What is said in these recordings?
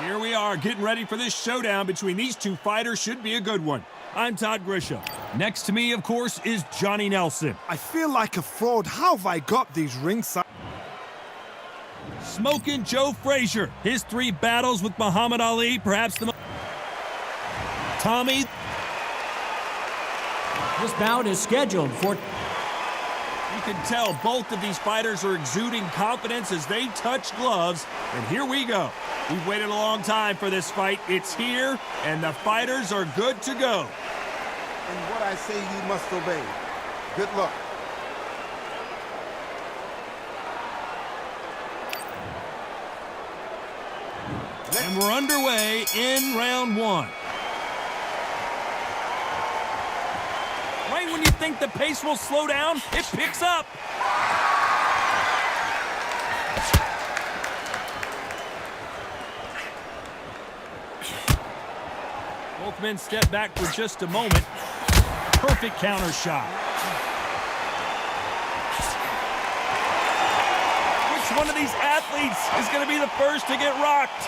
Here we are getting ready for this showdown between these two fighters. Should be a good one. I'm Todd Grisham. Next to me, of course, is Johnny Nelson. I feel like a fraud. How have I got these ringside? Smokin Joe Frazier. His 3 battles with Muhammad Ali, perhaps the most. Tommy. This bout is scheduled for... You can tell both of these fighters are exuding confidence as they touch gloves. And here we go. We've waited a long time for this fight. It's here, and the fighters are good to go. And what I say he must obey. Good luck. And we're underway in round 1. Right when you think the pace will slow down, it picks up. Both men step back for just a moment. Perfect counter shot. Which one of these athletes is going to be the first to get rocked?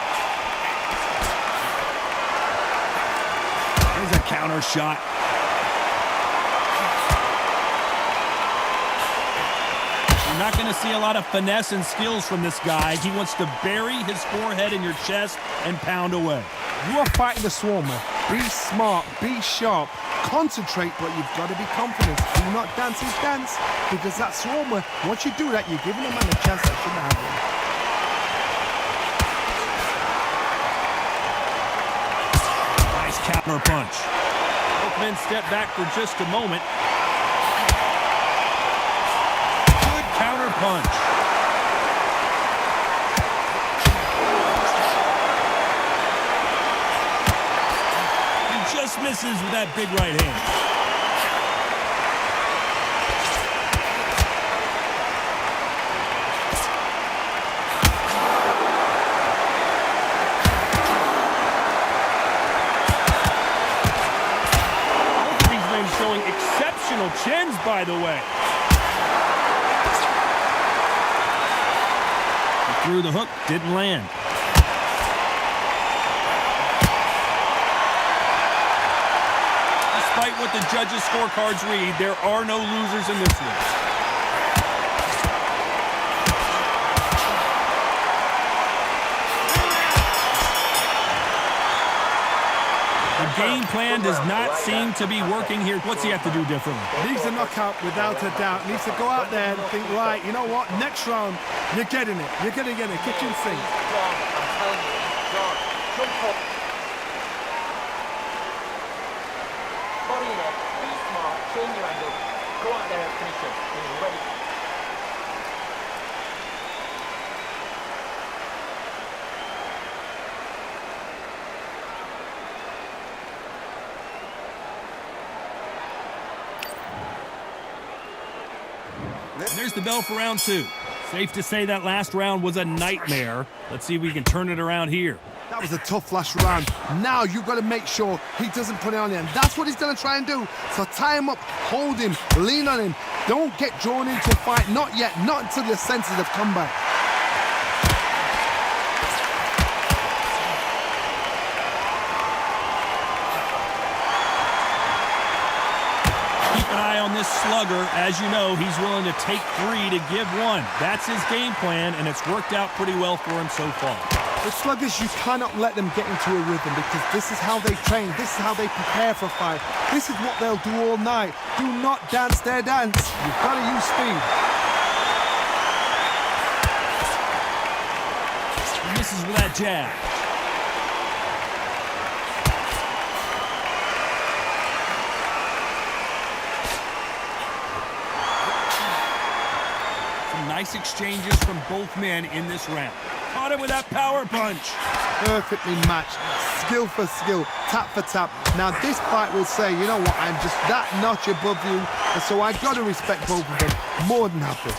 There's a counter shot. You're not going to see a lot of finesse and skills from this guy. He wants to bury his forehead in your chest and pound away. You are fighting the Swarmer. Be smart, be sharp, concentrate, but you've got to be confident. Do not dance his dance, because that Swarmer, once you do that, you're giving a man a chance that shouldn't happen. Nice counter punch. Both men step back for just a moment. Good counter punch. Just misses with that big right hand. Both of these men showing exceptional chins, by the way. He threw the hook, didn't land. Despite what the judges' scorecards read, there are no losers in this one. The game plan does not seem to be working here. What's he have to do differently? Needs a knockout without a doubt. Needs to go out there and think, right, you know what, next round, you're getting it. You're going to get a kitchen sink. I'm telling you, John, jump up. Body in it, be smart, change your angle, go out there and finish him. He's ready. There's the bell for round 2. Safe to say that last round was a nightmare. Let's see if we can turn it around here. That was a tough last round. Now you've got to make sure he doesn't put it on him. That's what he's going to try and do. So tie him up, hold him, lean on him. Don't get drawn into a fight. Not yet. Not until your senses have come back. Keep an eye on this slugger. As you know, he's willing to take 3 to give 1. That's his game plan, and it's worked out pretty well for him so far. The sluggers, you cannot let them get into a rhythm, because this is how they train. This is how they prepare for a fight. This is what they'll do all night. Do not dance their dance. You've got to use speed. He misses with that jab. Some nice exchanges from both men in this round. Caught him with that power punch. Perfectly matched, skill for skill, tap for tap. Now this fight will say, you know what, I'm just that notch above you, and so I got to respect both of them more than happy.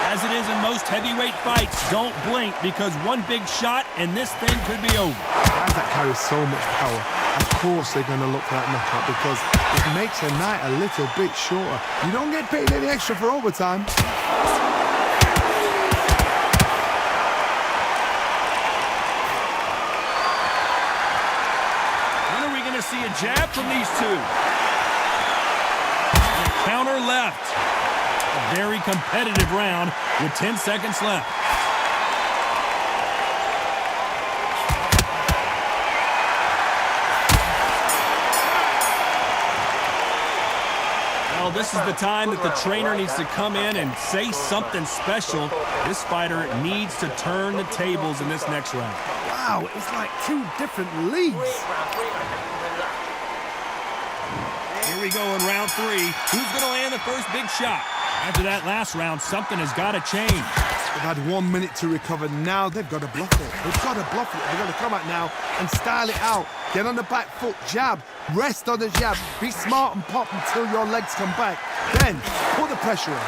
As it is in most heavyweight fights, don't blink, because one big shot and this thing could be over. Guys that carry so much power, of course they're going to look for that knockout, because it makes a night a little bit shorter. You don't get paid any extra for overtime. see a jab from these two. Counter left. A very competitive round with 10 seconds left. Well, this is the time that the trainer needs to come in and say something special. This fighter needs to turn the tables in this next round. Wow, it's like two different leagues. Here we go in round 3. Who's going to land the first big shot? After that last round, something has got to change. They've had 1 minute to recover. Now they've got to bluff it. They've got to bluff it. They've got to come out now and style it out. Get on the back foot, jab, rest on the jab. Be smart and pop until your legs come back. Then put the pressure on.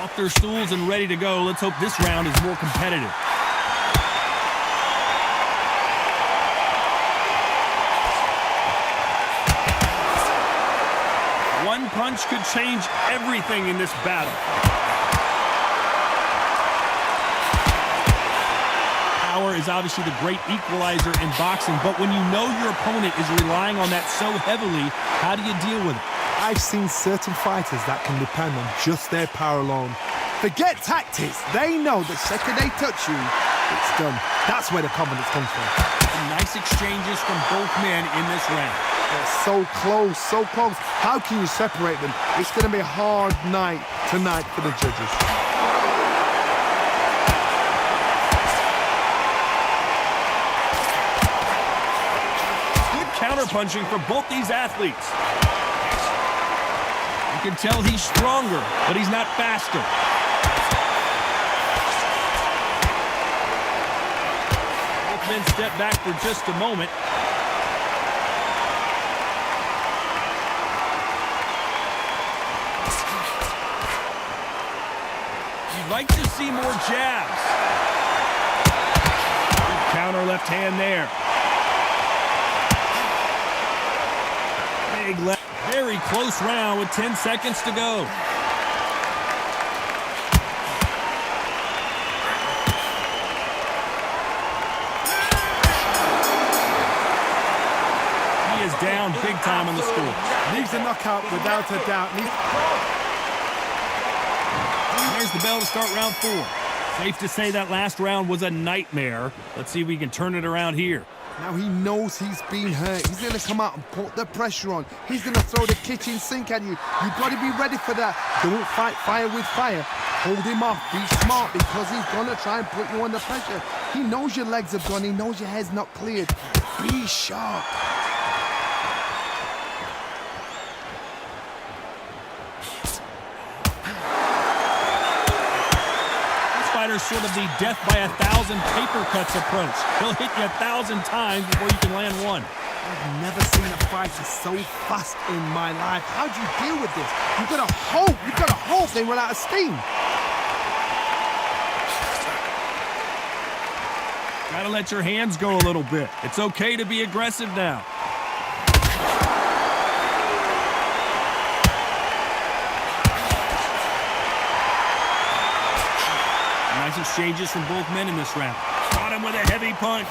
Off their stools and ready to go. Let's hope this round is more competitive. One punch could change everything in this battle. Power is obviously the great equalizer in boxing, but when you know your opponent is relying on that so heavily, how do you deal with it? I've seen certain fighters that can depend on just their power alone. Forget tactics. They know the second they touch you, it's done. That's where the confidence comes from. Some nice exchanges from both men in this round. They're so close, so close. How can you separate them? It's going to be a hard night tonight for the judges. Good counter-punching for both these athletes. You can tell he's stronger, but he's not faster. Both men step back for just a moment. Like to see more jabs. Good counter left hand there. Big left. Very close round with 10 seconds to go. He is down big time on the score. Needs a knockout without a doubt. There's the bell to start round 4. Safe to say that last round was a nightmare. Let's see if we can turn it around here. Now he knows he's been hurt. He's going to come out and put the pressure on. He's going to throw the kitchen sink at you. You've got to be ready for that. Don't fight fire with fire. Hold him off. Be smart because he's going to try and put you under pressure. He knows your legs have gone. He knows your head's not cleared. Be sharp. Sort of the death by 1,000 paper cuts approach. He'll hit you 1,000 times before you can land one. I've never seen a fighter so fast in my life. How do you deal with this? You've got to hope they run out of steam. Gotta let your hands go a little bit. It's okay to be aggressive now. Nice exchanges from both men in this round. Got him with a heavy punch.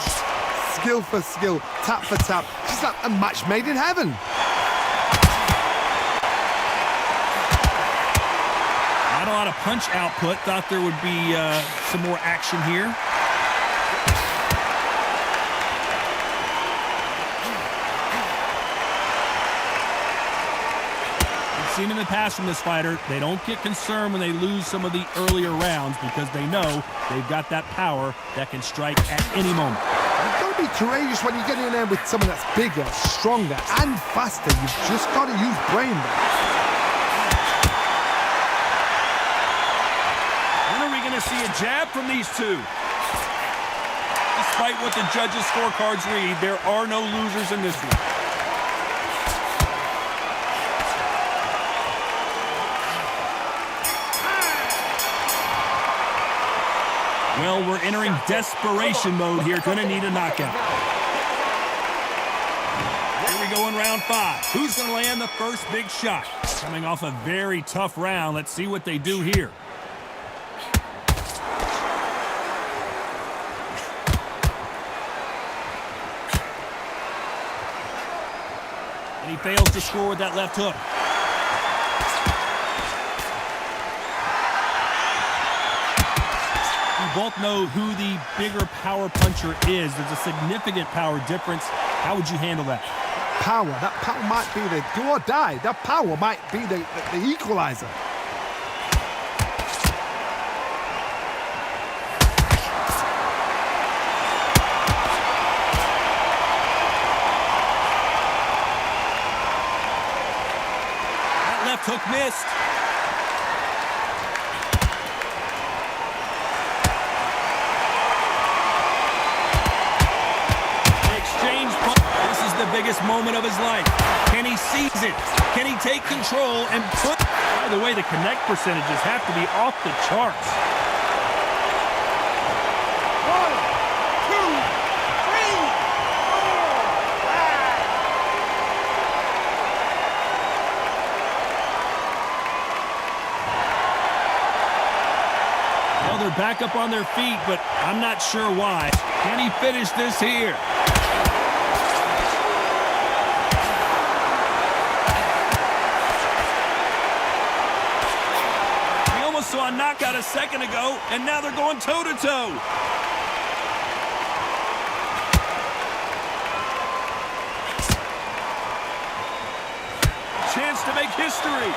Skill for skill, tap for tap. Just like a match made in heaven. Not a lot of punch output. Thought there would be some more action here. Seen in the past from this fighter, they don't get concerned when they lose some of the earlier rounds because they know they've got that power that can strike at any moment. You've got to be courageous when you get in there with someone that's bigger, stronger, and faster. You've just got to use brain. When are we going to see a jab from these two? Despite what the judges' scorecards read, there are no losers in this one. Well, we're entering desperation mode here. Gonna need a knockout. Here we go in round 5. Who's gonna land the first big shot? Coming off a very tough round. Let's see what they do here. fails to score with that left hook. We both know who the bigger power puncher is. There's a significant power difference. How would you handle that? That power might be the do or die. That power might be the equalizer. That left hook missed. The biggest moment of his life. Can he seize it? Can he take control and put... By the way, the connect percentages have to be off the charts. 1, 2, 3, 4, 5. Well, they're back up on their feet, but I'm not sure why. Can he finish this here? Saw a knockout a second ago, and now they're going toe-to-toe. Chance to make history.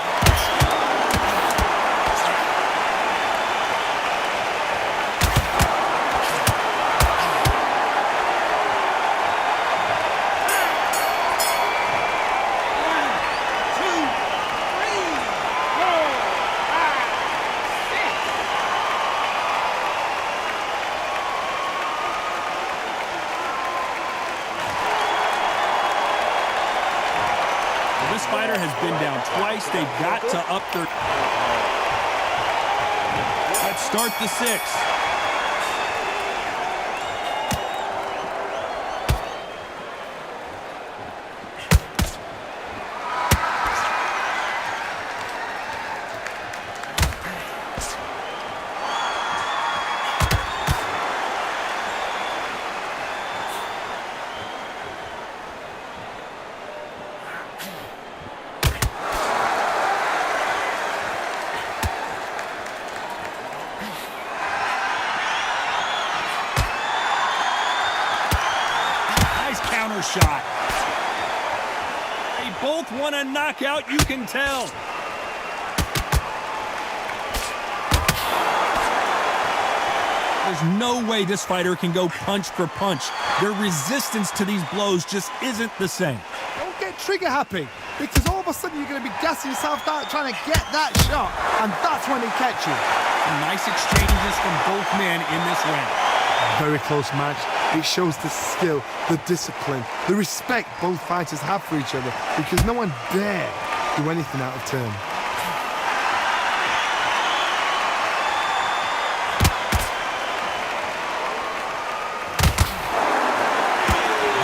This fighter has been down twice. They've got to up their... Let's start the 6th. Shot. They both want a knockout, you can tell. There's no way this fighter can go punch for punch. Their resistance to these blows just isn't the same. Don't get trigger happy, because all of a sudden you're going to be gassing yourself out trying to get that shot, and that's when they catch you. Some nice exchanges from both men in this round. Very close match. It shows the skill, the discipline, the respect both fighters have for each other, because no one dare do anything out of turn.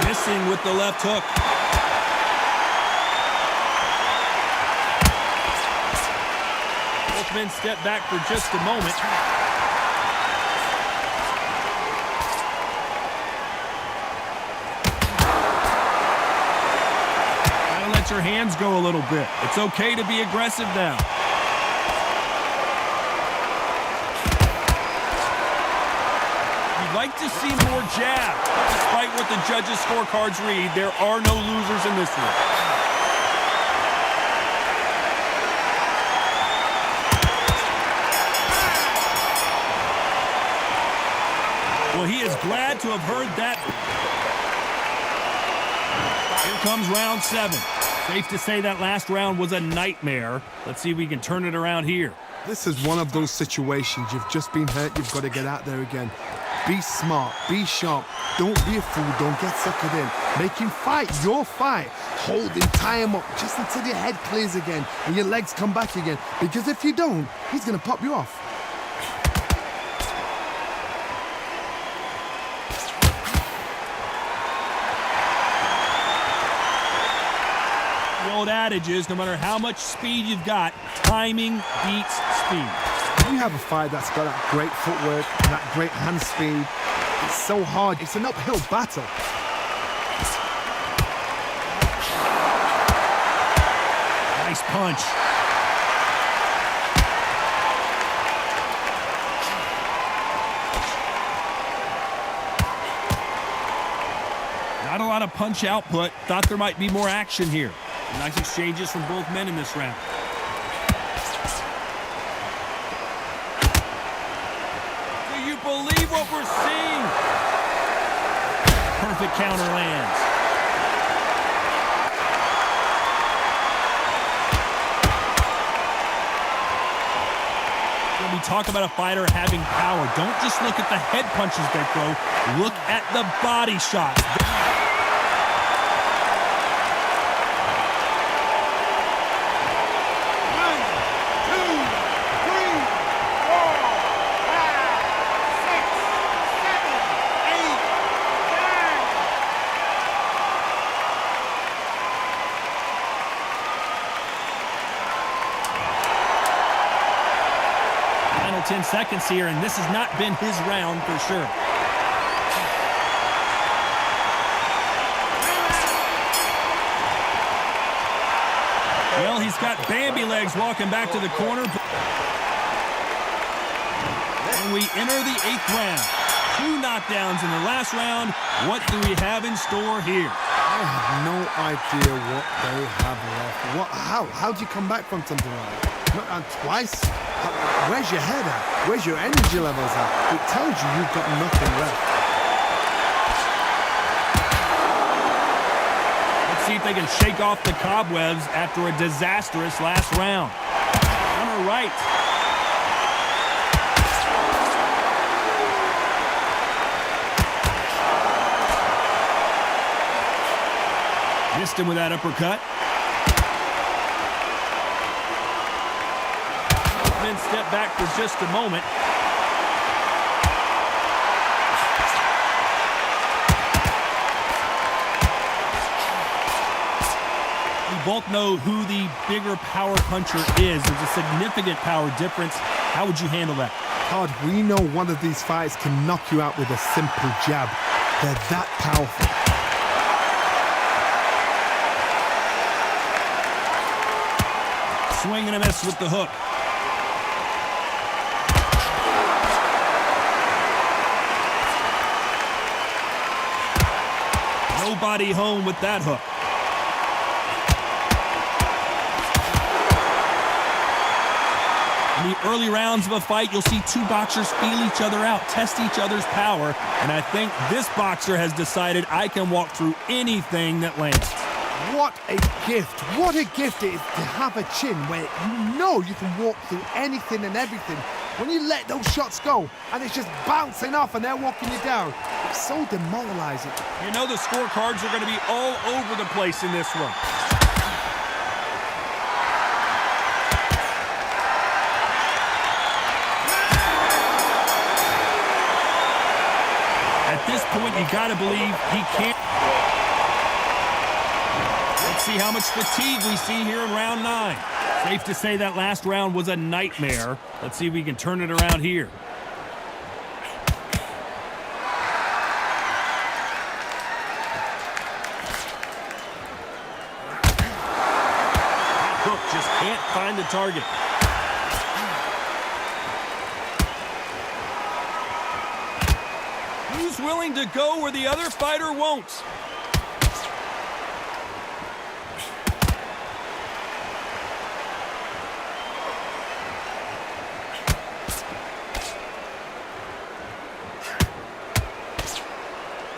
Missing with the left hook. Both men step back for just a moment. Your hands go a little bit. It's okay to be aggressive now. You'd like to see more jab. Despite what the judges' scorecards read, there are no losers in this one. Well, he is glad to have heard that. Here comes round 7. Safe to say that last round was a nightmare. Let's see if we can turn it around here. This is one of those situations. You've just been hurt. You've got to get out there again. Be smart. Be sharp. Don't be a fool. Don't get suckered in. Make him fight your fight. Hold him. Tie him up just until your head clears again and your legs come back again. Because if you don't, he's going to pop you off. The old adage is, no matter how much speed you've got, timing beats speed. You have a fight that's got that great footwork, that great hand speed. It's so hard. It's an uphill battle. Nice punch. Not a lot of punch output. Thought there might be more action here. Nice exchanges from both men in this round. Do you believe what we're seeing? Perfect counter lands. When we talk about a fighter having power, don't just look at the head punches they throw. Look at the body shots. Final 10 seconds here, and this has not been his round for sure. Well, he's got Bambi legs walking back to the corner. And we enter the 8th round. 2 knockdowns in the last round. What do we have in store here? I have no idea what they have left. How do you come back from something like that? Twice? Where's your head at? Where's your energy levels at? It tells you you've got nothing left. Let's see if they can shake off the cobwebs after a disastrous last round. Counter right. Missed him with that uppercut. Then step back for just a moment. We both know who the bigger power puncher is. There's a significant power difference. How would you handle that? Todd, we know one of these fights can knock you out with a simple jab. They're that powerful. Swing and a miss with the hook. Nobody home with that hook. In the early rounds of a fight, you'll see 2 boxers feel each other out, test each other's power, and I think this boxer has decided I can walk through anything that lands. What a gift. What a gift it is to have a chin where you know you can walk through anything and everything. When you let those shots go and it's just bouncing off and they're walking you down, it's so demoralizing. You know the scorecards are going to be all over the place in this one. At this point, you got to believe he can't. Let's see how much fatigue we see here in round 9. Safe to say that last round was a nightmare. Let's see if we can turn it around here. That hook just can't find the target. Who's willing to go where the other fighter won't?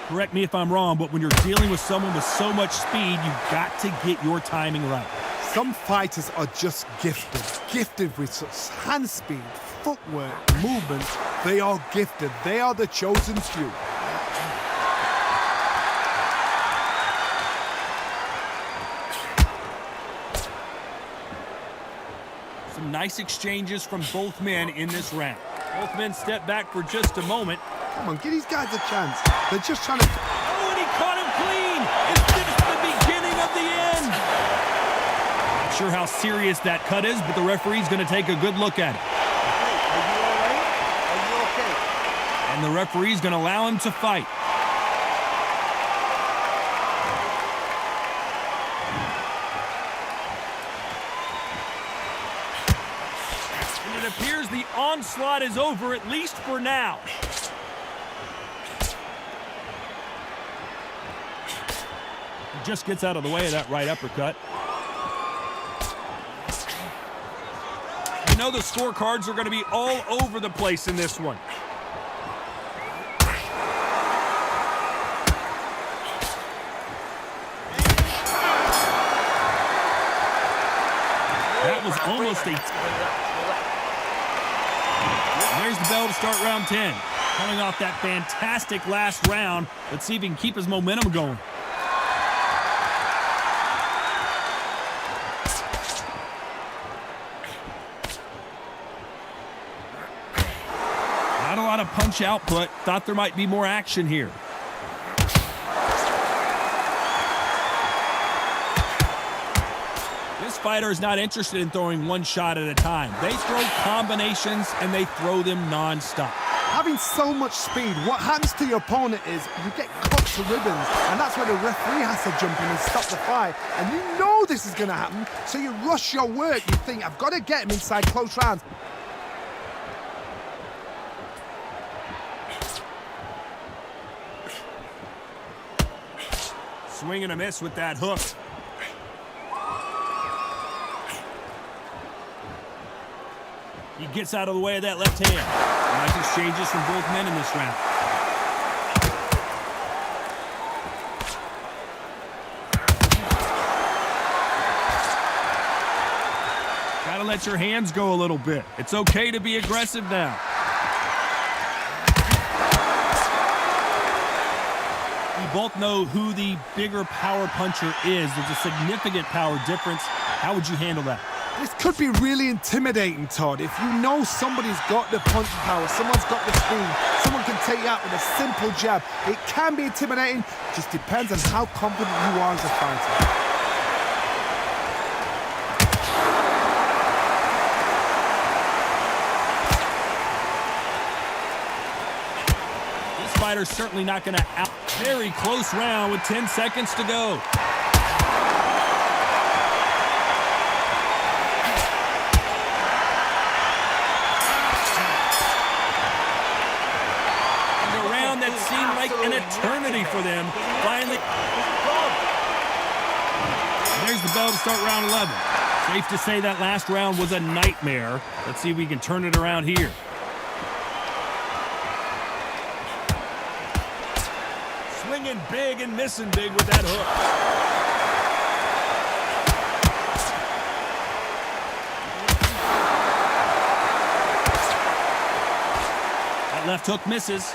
Correct me if I'm wrong, but when you're dealing with someone with so much speed, you've got to get your timing right. Some fighters are just gifted with such hand speed, footwork, movement. They are gifted. They are the chosen few. Some nice exchanges from both men in this round. Both men step back for just a moment. Come on, give these guys a chance. They're just trying to... Oh, and he caught him clean! Is this the beginning of the end? Not sure how serious that cut is, but the referee's going to take a good look at it. Are you all right? Are you okay? And the referee's going to allow him to fight. onslaught is over, at least for now. He just gets out of the way of that right uppercut. You know the scorecards are going to be all over the place in this one. That was almost a... There's the bell to start round 10. Coming off that fantastic last round. Let's see if he can keep his momentum going. Not a lot of punch output. Thought there might be more action here. This fighter is not interested in throwing one shot at a time. They throw combinations and they throw them non-stop. Having so much speed, what happens to your opponent is you get cut to ribbons, and that's where the referee has to jump in and stop the fight. And you know this is going to happen, so you rush your work. You think, I've got to get him inside close rounds. Swing and a miss with that hook. He gets out of the way of that left hand. Nice exchanges from both men in this round. Gotta let your hands go a little bit. It's okay to be aggressive now. We both know who the bigger power puncher is. There's a significant power difference. How would you handle that? This could be really intimidating, Todd. If you know somebody's got the punch power, someone's got the speed, someone can take you out with a simple jab. It can be intimidating, just depends on how confident you are as a fighter. This fighter's certainly not going to out. Very close round with 10 seconds to go. That seemed like an eternity for them. Finally, there's the bell to start round 11. Safe to say that last round was a nightmare. Let's see if we can turn it around here. Swinging big and missing big with that hook. That left hook misses.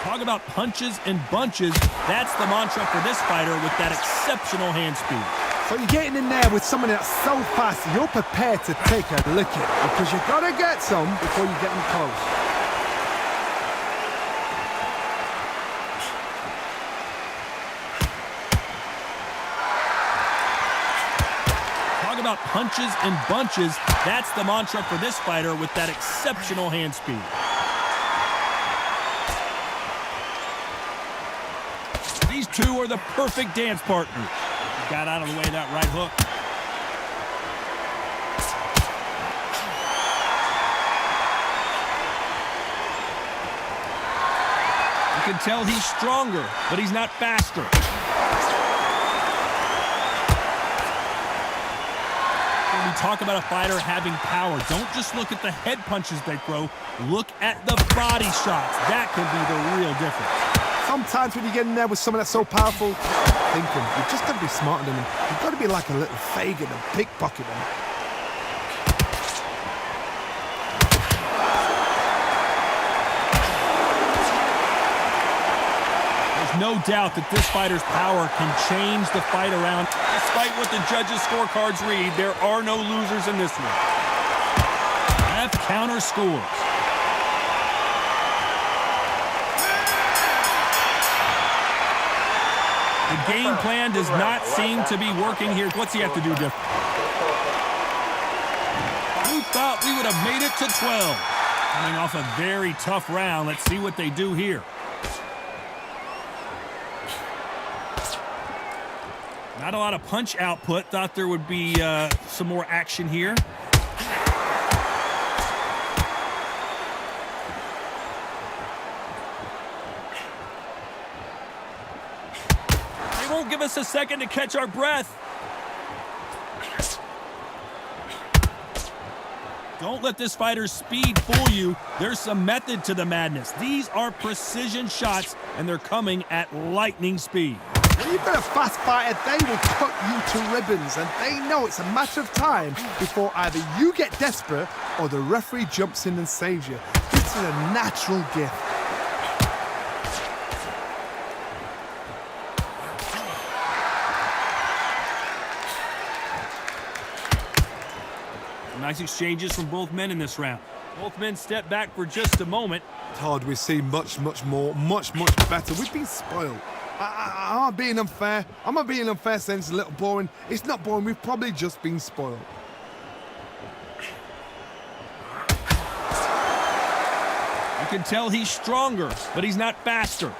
Talk about punches and bunches. That's the mantra for this fighter with that exceptional hand speed. So you're getting in there with someone that's so fast, you're prepared to take a licking because you've got to get some before you get them close. Talk about punches and bunches. That's the mantra for this fighter with that exceptional hand speed. These two are the perfect dance partners. Got out of the way of that right hook. You can tell he's stronger, but he's not faster. When we talk about a fighter having power, don't just look at the head punches they throw. Look at the body shots. That can be the real difference. Sometimes when you get in there with someone that's so powerful, thinking, you've just got to be smarter than him. You've got to be like a little Fagin and pickpocket him. There's no doubt that this fighter's power can change the fight around. Despite what the judges' scorecards read, there are no losers in this one. F counter scores. The game plan does not seem to be working here. What's he have to do different? Who thought we would have made it to 12? Coming off a very tough round. Let's see what they do here. Not a lot of punch output. Thought there would be some more action here. They won't give us a second to catch our breath. Don't let this fighter's speed fool you. There's some method to the madness. These are precision shots, and they're coming at lightning speed. When you've got a fast fighter, they will cut you to ribbons, and they know it's a matter of time before either you get desperate or the referee jumps in and saves you. It's a natural gift. Nice exchanges from both men in this round. Both men step back for just a moment. Todd, we see much more, much better. We've been spoiled. I'm not being unfair. I'm not being unfair saying it's a little boring. It's not boring. We've probably just been spoiled. You can tell he's stronger, but he's not faster.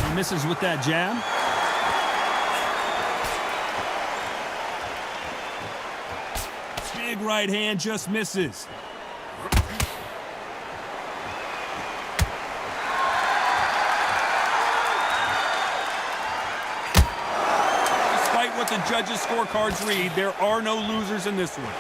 He misses with that jab. Big right hand just misses. Despite what the judges' scorecards read, there are no losers in this one.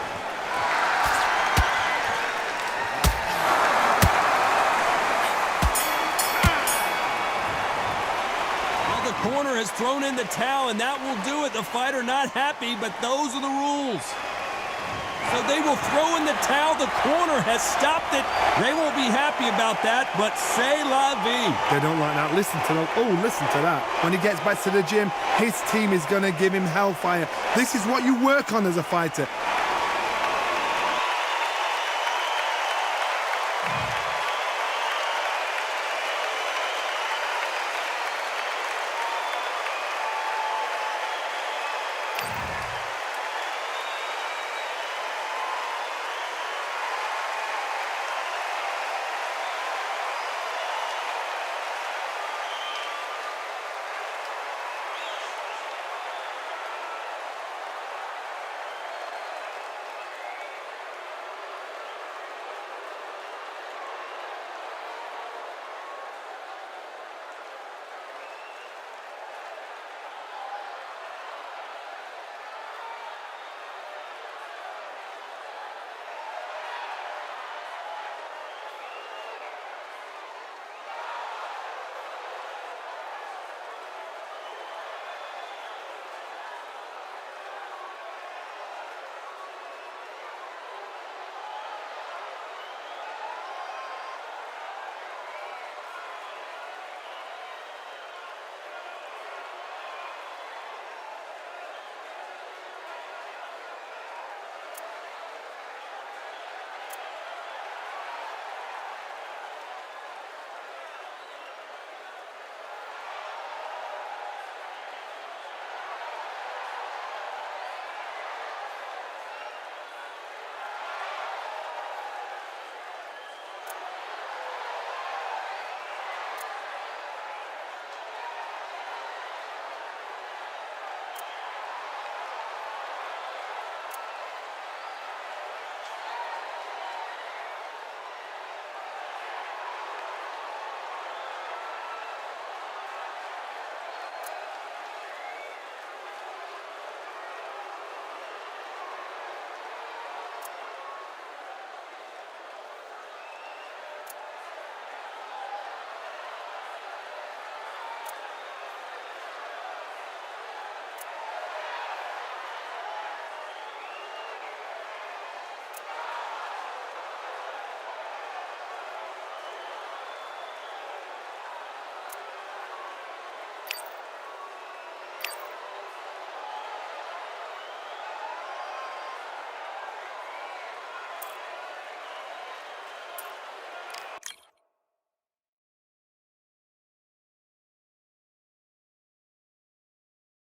Well, the corner has thrown in the towel, and that will do it. The fighter not happy, but those are the rules. So they will throw in the towel. The corner has stopped it. They won't be happy about that, but c'est la vie. They don't like that. Listen to that. Oh, listen to that. When he gets back to the gym, his team is going to give him hellfire. This is what you work on as a fighter.